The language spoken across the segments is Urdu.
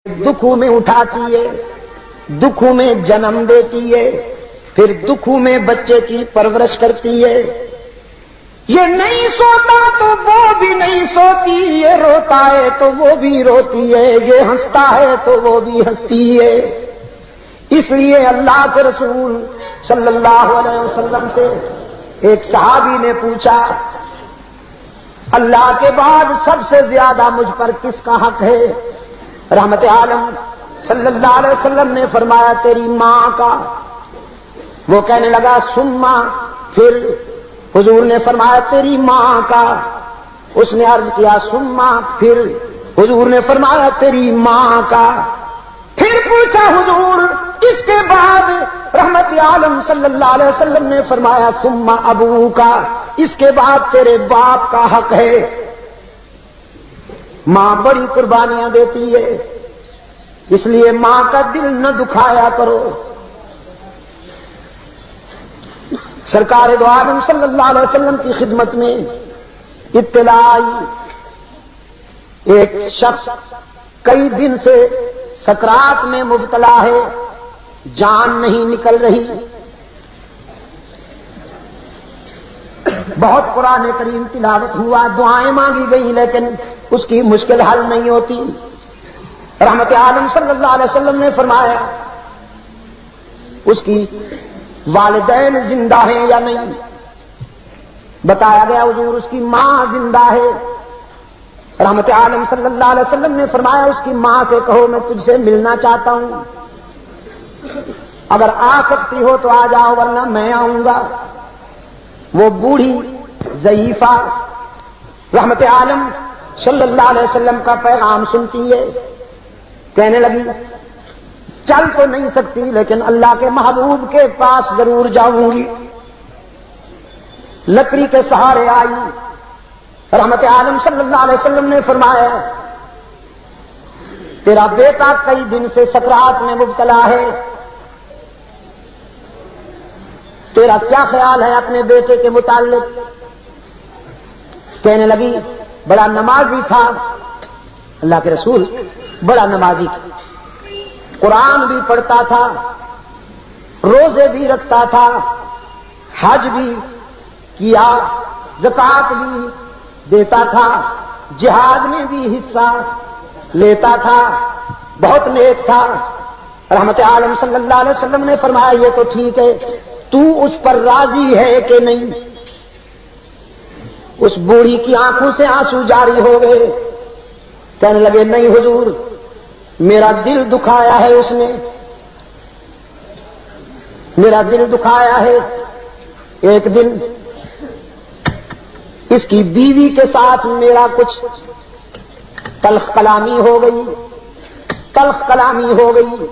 دکھوں میں اٹھاتی ہے، دکھوں میں جنم دیتی ہے، پھر دکھوں میں بچے کی پرورش کرتی ہے۔ یہ نہیں سوتا تو وہ بھی نہیں سوتی، یہ روتا ہے تو وہ بھی روتی ہے، یہ ہنستا ہے تو وہ بھی ہنستی ہے۔ اس لیے اللہ کے رسول صلی اللہ علیہ وسلم سے ایک صحابی نے پوچھا، اللہ کے بعد سب سے زیادہ مجھ پر کس کا حق ہے؟ رحمت عالم صلی اللہ علیہ وسلم نے فرمایا تیری ماں کا۔ وہ کہنے لگا سما، پھر حضور نے فرمایا تیری ماں کا۔ اس نے عرض کیا سما، پھر حضور نے فرمایا تیری ماں کا۔ پھر پوچھا حضور اس کے بعد؟ رحمت عالم صلی اللہ علیہ وسلم نے فرمایا سما ابو کا، اس کے بعد تیرے باپ کا حق ہے۔ ماں بڑی قربانیاں دیتی ہے، اس لیے ماں کا دل نہ دکھایا کرو۔ سرکار دو عالم صلی اللہ علیہ وسلم کی خدمت میں اطلاع آئی، ایک شخص کئی دن سے سکرات میں مبتلا ہے، جان نہیں نکل رہی، بہت قرآن کریم تلاوت ہوا، دعائیں مانگی گئی، لیکن اس کی مشکل حل نہیں ہوتی۔ رحمت عالم صلی اللہ علیہ وسلم نے فرمایا اس کی والدین زندہ ہیں یا نہیں؟ بتایا گیا حضور اس کی ماں زندہ ہے۔ رحمت عالم صلی اللہ علیہ وسلم نے فرمایا اس کی ماں سے کہو میں تجھ سے ملنا چاہتا ہوں، اگر آ سکتی ہو تو آ جاؤ ورنہ میں آؤں گا۔ وہ بوڑھی ضعیفہ رحمت عالم صلی اللہ علیہ وسلم کا پیغام سنتی ہے، کہنے لگی چل تو نہیں سکتی لیکن اللہ کے محبوب کے پاس ضرور جاؤں گی۔ لکڑی کے سہارے آئی، رحمت عالم صلی اللہ علیہ وسلم نے فرمایا تیرا بیٹا کئی دن سے سکرات میں مبتلا ہے، تیرا کیا خیال ہے اپنے بیٹے کے متعلق؟ کہنے لگی بڑا نمازی تھا، اللہ کے رسول بڑا نمازی تھا، قرآن بھی پڑھتا تھا، روزے بھی رکھتا تھا، حج بھی کیا، زکوٰۃ بھی دیتا تھا، جہاد میں بھی حصہ لیتا تھا، بہت نیک تھا۔ رحمت عالم صلی اللہ علیہ وسلم نے فرمایا یہ تو ٹھیک ہے، تو اس پر راضی ہے کہ نہیں؟ اس بوڑھی کی آنکھوں سے آنسو جاری ہو گئے، کہنے لگے نہیں حضور، میرا دل دکھایا ہے اس نے، میرا دل دکھایا ہے۔ ایک دن اس کی بیوی کے ساتھ میرا کچھ تلخ کلامی ہو گئی، تلخ کلامی ہو گئی۔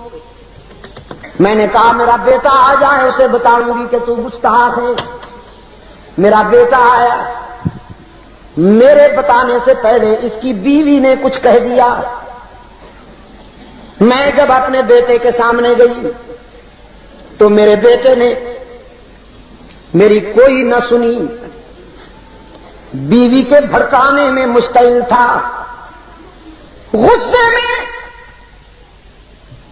میں نے کہا میرا بیٹا آ جائے اسے بتاؤں گی کہ تو گستاخ ہے۔ میرا بیٹا آیا، میرے بتانے سے پہلے اس کی بیوی نے کچھ کہہ دیا۔ میں جب اپنے بیٹے کے سامنے گئی تو میرے بیٹے نے میری کوئی نہ سنی، بیوی کے بھڑکانے میں مشتعل تھا، غصے میں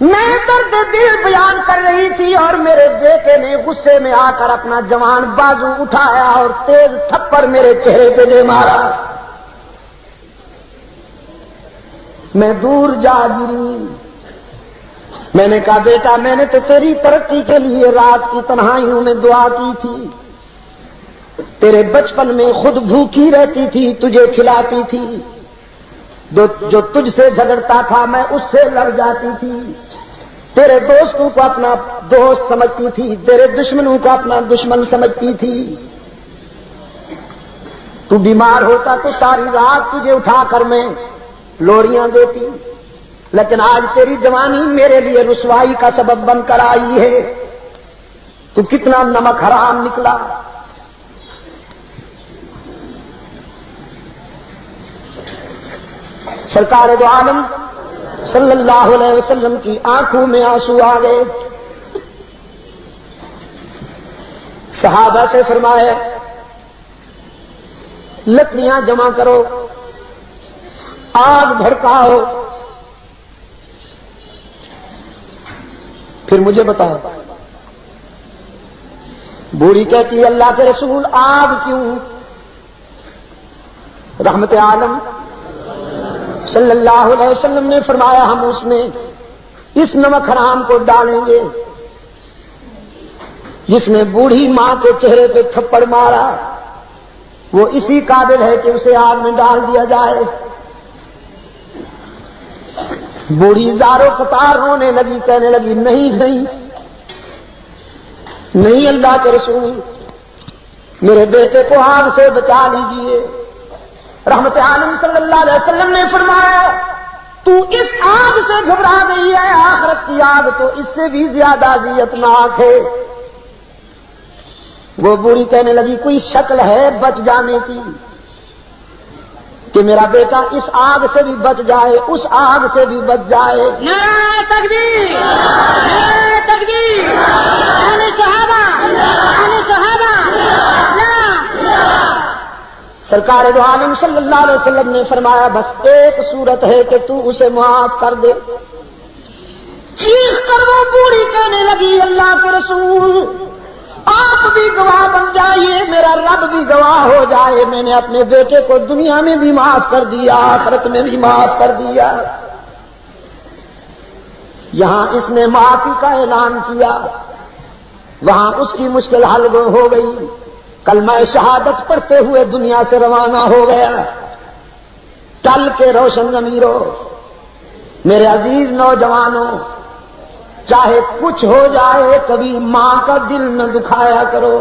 میں درد دل بیان کر رہی تھی، اور میرے بیٹے نے غصے میں آ کر اپنا جوان بازو اٹھایا اور تیز تھپڑ میرے چہرے پہ دے مارا۔ میں دور جا گری، میں نے کہا بیٹا میں نے تو تیری ترقی کے لیے رات کی تنہائیوں میں دعا کی تھی، تیرے بچپن میں خود بھوکی رہتی تھی، تجھے کھلاتی تھی، جو تجھ سے جھگڑتا تھا میں اس سے لڑ جاتی تھی، تیرے دوستوں کو اپنا دوست سمجھتی تھی، تیرے دشمنوں کو اپنا دشمن سمجھتی تھی، تو بیمار ہوتا تو ساری رات تجھے اٹھا کر میں لوریاں دیتی، لیکن آج تیری جوانی میرے لیے رسوائی کا سبب بن کر آئی ہے، تو کتنا نمک حرام نکلا۔ سرکار دو عالم صلی اللہ علیہ وسلم کی آنکھوں میں آنسو آ گئے۔ صحابہ سے فرمایا لکڑیاں جمع کرو، آگ بھڑکاؤ، پھر مجھے بتاؤ. بوڑھی کہتی اللہ کے رسول آگ کیوں؟ رحمت عالم صلی اللہ علیہ وسلم نے فرمایا ہم اس میں اس نمک حرام کو ڈالیں گے. جس نے بوڑھی ماں کے چہرے پہ تھپڑ مارا وہ اسی قابل ہے کہ اسے آگ میں ڈال دیا جائے. بوڑھی زاروں قطار رونے لگی، کہنے لگی نہیں نہیں نہیں اللہ کے رسول، میرے بیٹے کو آگ سے بچا لیجیے. رحمت عالم صلی اللہ علیہ وسلم نے فرمایا تو اس آگ سے گھبرا گئی ہے، آخرت کی آگ تو اس سے بھی زیادہ اذیتناک ہے. وہ بوڑھی کہنے لگی کوئی شکل ہے بچ جانے کی کہ میرا بیٹا اس آگ سے بھی بچ جائے، اس آگ سے بھی بچ جائے. نعرہ تکبیر، نعرہ تکبیر، اہل صحابہ، اہل صحابہ. سرکار دو عالم صلی اللہ علیہ وسلم نے فرمایا بس ایک صورت ہے کہ تو اسے معاف کر دے. چیخ کر وہ بوڑھی کہنے لگی اللہ کے رسول آپ بھی گواہ بن جائیے، میرا رب بھی گواہ ہو جائے، میں نے اپنے بیٹے کو دنیا میں بھی معاف کر دیا، آخرت میں بھی معاف کر دیا. یہاں اس نے معافی کا اعلان کیا، وہاں اس کی مشکل حل ہو گئی. کلمہ شہادت پڑھتے ہوئے دنیا سے روانہ ہو گیا. ٹل کے روشن ضمیروں، میرے عزیز نوجوانوں، چاہے کچھ ہو جائے کبھی ماں کا دل نہ دکھایا کرو.